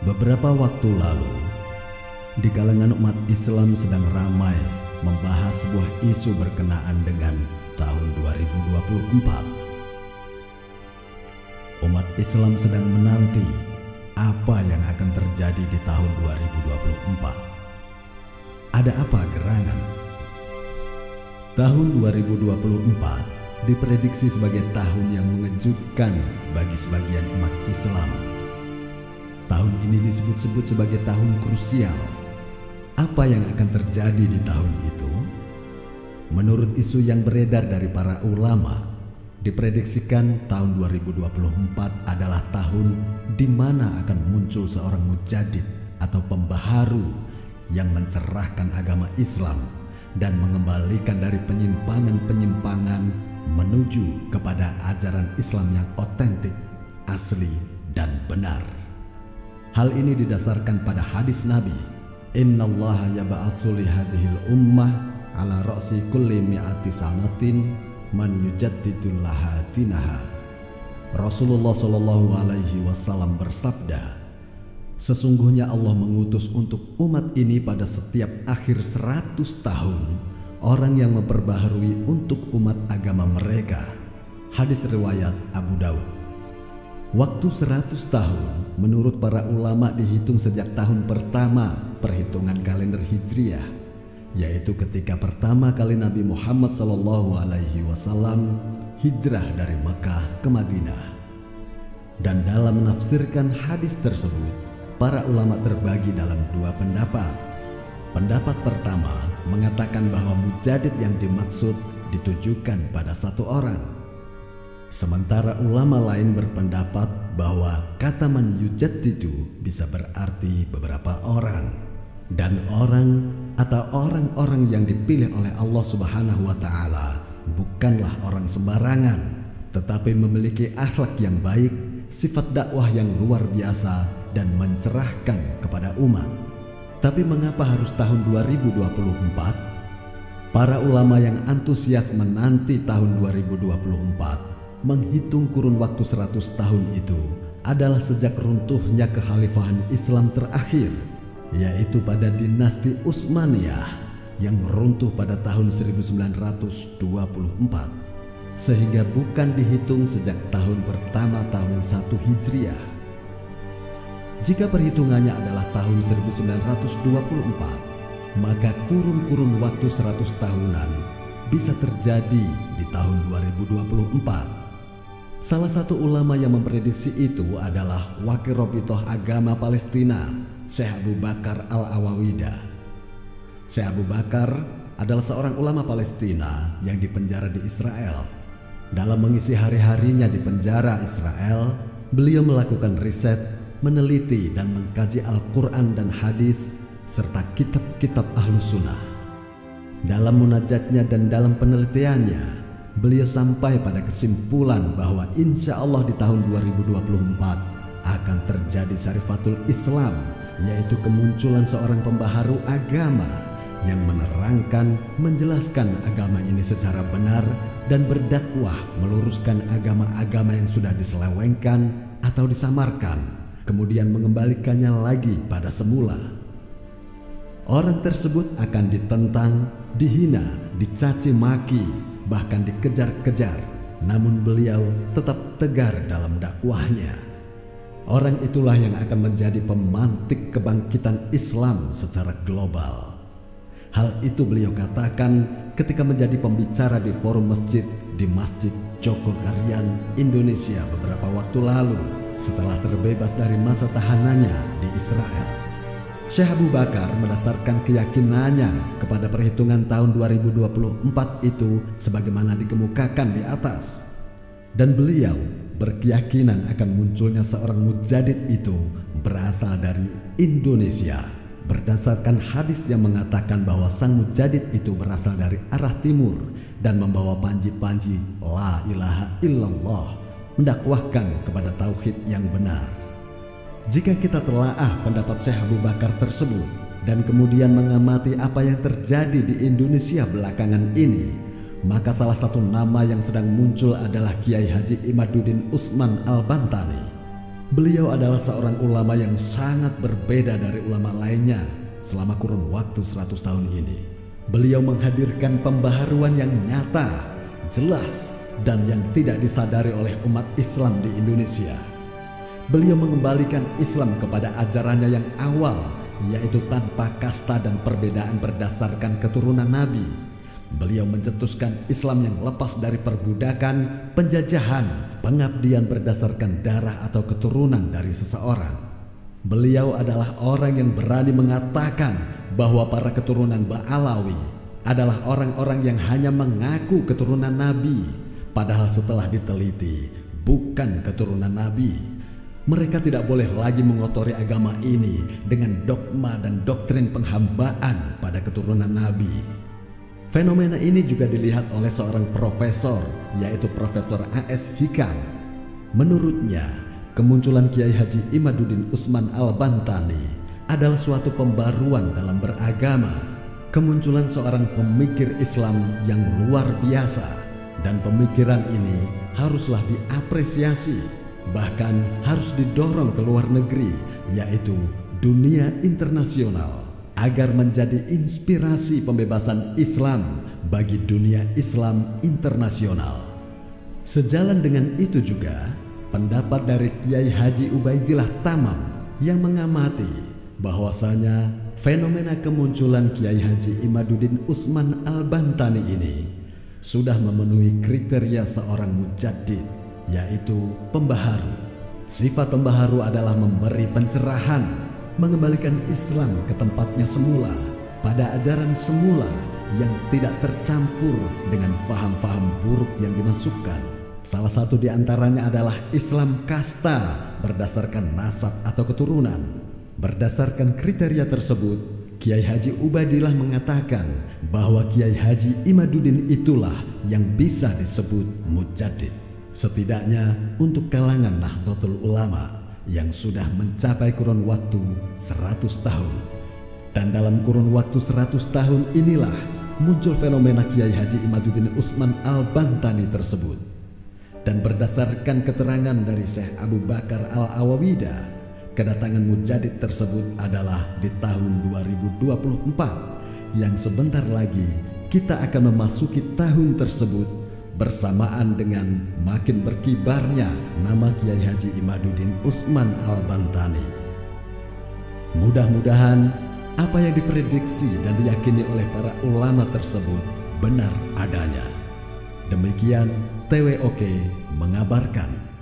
Beberapa waktu lalu, di kalangan umat Islam sedang ramai membahas sebuah isu berkenaan dengan tahun 2024. Umat Islam sedang menanti apa yang akan terjadi di tahun 2024. Ada apa gerangan? Tahun 2024 diprediksi sebagai tahun yang mengejutkan bagi sebagian umat Islam. Tahun ini disebut-sebut sebagai tahun krusial. Apa yang akan terjadi di tahun itu? Menurut isu yang beredar dari para ulama, diprediksikan tahun 2024 adalah tahun di mana akan muncul seorang mujaddid atau pembaharu yang mencerahkan agama Islam dan mengembalikan dari penyimpangan-penyimpangan menuju kepada ajaran Islam yang otentik, asli, dan benar. Hal ini didasarkan pada hadis Nabi, "Innallaha yab'atsu li hadhil ummah ala ra'si kulli mi'ati sanatin man yujaddidu laha dinaha." Rasulullah Shallallahu alaihi wasallam bersabda, "Sesungguhnya Allah mengutus untuk umat ini pada setiap akhir 100 tahun orang yang memperbaharui untuk umat agama mereka." Hadis riwayat Abu Daud. Waktu 100 tahun menurut para ulama dihitung sejak tahun pertama perhitungan kalender Hijriah, yaitu ketika pertama kali Nabi Muhammad SAW hijrah dari Mekah ke Madinah. Dan dalam menafsirkan hadis tersebut, para ulama terbagi dalam dua pendapat. Pendapat pertama mengatakan bahwa mujaddid yang dimaksud ditujukan pada satu orang. Sementara ulama lain berpendapat bahwa kata man yujaddidu bisa berarti beberapa orang, dan orang atau orang-orang yang dipilih oleh Allah Subhanahu wa Ta'ala bukanlah orang sembarangan, tetapi memiliki akhlak yang baik, sifat dakwah yang luar biasa, dan mencerahkan kepada umat. Tapi mengapa harus tahun 2024? Para ulama yang antusias menanti tahun 2024 menghitung kurun waktu 100 tahun itu adalah sejak runtuhnya kekhalifahan Islam terakhir, yaitu pada dinasti Utsmaniyah yang runtuh pada tahun 1924, sehingga bukan dihitung sejak tahun pertama tahun 1 Hijriah. Jika perhitungannya adalah tahun 1924, maka kurun-kurun waktu 100 tahunan bisa terjadi di tahun 2024. Salah satu ulama yang memprediksi itu adalah Wakil Rabithah Agama Palestina, Syekh Abu Bakar Al-Awawidah. Syekh Abu Bakar adalah seorang ulama Palestina yang dipenjara di Israel. Dalam mengisi hari-harinya di penjara Israel, beliau melakukan riset, meneliti dan mengkaji Al-Quran dan hadis serta kitab-kitab Ahlus Sunnah. Dalam munajatnya dan dalam penelitiannya, beliau sampai pada kesimpulan bahwa insya Allah di tahun 2024 akan terjadi syarifatul Islam, yaitu kemunculan seorang pembaharu agama yang menerangkan, menjelaskan agama ini secara benar dan berdakwah meluruskan agama-agama yang sudah diselewengkan atau disamarkan, kemudian mengembalikannya lagi pada semula. Orang tersebut akan ditentang, dihina, dicaci maki, bahkan dikejar-kejar, namun beliau tetap tegar dalam dakwahnya. Orang itulah yang akan menjadi pemantik kebangkitan Islam secara global. Hal itu beliau katakan ketika menjadi pembicara di forum masjid di Masjid Jogokarian, Indonesia beberapa waktu lalu setelah terbebas dari masa tahanannya di Israel. Syekh Abu Bakar mendasarkan keyakinannya kepada perhitungan tahun 2024 itu sebagaimana dikemukakan di atas. Dan beliau berkeyakinan akan munculnya seorang mujaddid itu berasal dari Indonesia, berdasarkan hadis yang mengatakan bahwa sang mujaddid itu berasal dari arah timur dan membawa panji-panji la ilaha illallah, mendakwahkan kepada tauhid yang benar. Jika kita telaah pendapat Syekh Abu Bakar tersebut dan kemudian mengamati apa yang terjadi di Indonesia belakangan ini, maka salah satu nama yang sedang muncul adalah Kiai Haji Imaduddin Utsman Al-Bantani. Beliau adalah seorang ulama yang sangat berbeda dari ulama lainnya selama kurun waktu 100 tahun ini. Beliau menghadirkan pembaharuan yang nyata, jelas, dan yang tidak disadari oleh umat Islam di Indonesia. Beliau mengembalikan Islam kepada ajarannya yang awal, yaitu tanpa kasta dan perbedaan berdasarkan keturunan Nabi. Beliau mencetuskan Islam yang lepas dari perbudakan, penjajahan, pengabdian berdasarkan darah atau keturunan dari seseorang. Beliau adalah orang yang berani mengatakan bahwa para keturunan Ba'alawi adalah orang-orang yang hanya mengaku keturunan Nabi, padahal setelah diteliti bukan keturunan Nabi. Mereka tidak boleh lagi mengotori agama ini dengan dogma dan doktrin penghambaan pada keturunan Nabi. Fenomena ini juga dilihat oleh seorang profesor, yaitu Profesor A.S. Hikam. Menurutnya, kemunculan Kiai Haji Imaduddin Usman Al-Bantani adalah suatu pembaruan dalam beragama. Kemunculan seorang pemikir Islam yang luar biasa, dan pemikiran ini haruslah diapresiasi, bahkan harus didorong ke luar negeri, yaitu dunia internasional, agar menjadi inspirasi pembebasan Islam bagi dunia Islam internasional. Sejalan dengan itu juga pendapat dari Kiai Haji Ubaidillah Tamam yang mengamati bahwasanya fenomena kemunculan Kiai Haji Imaduddin Usman Al-Bantani ini sudah memenuhi kriteria seorang mujaddid, yaitu pembaharu. Sifat pembaharu adalah memberi pencerahan, mengembalikan Islam ke tempatnya semula, pada ajaran semula yang tidak tercampur dengan faham-faham buruk yang dimasukkan. Salah satu di antaranya adalah Islam kasta berdasarkan nasab atau keturunan. Berdasarkan kriteria tersebut, Kiai Haji Ubaidillah mengatakan bahwa Kiai Haji Imaduddin itulah yang bisa disebut mujaddid, setidaknya untuk kalangan Nahdlatul Ulama yang sudah mencapai kurun waktu 100 tahun. Dan dalam kurun waktu 100 tahun inilah muncul fenomena Kiai Haji Imaduddin Usman Al-Bantani tersebut. Dan berdasarkan keterangan dari Syekh Abu Bakar Al-Awawida, kedatangan mujaddid tersebut adalah di tahun 2024, yang sebentar lagi kita akan memasuki tahun tersebut bersamaan dengan makin berkibarnya nama Kiai Haji Imaduddin Usman Al-Bantani. Mudah-mudahan apa yang diprediksi dan diyakini oleh para ulama tersebut benar adanya. Demikian TWOK mengabarkan.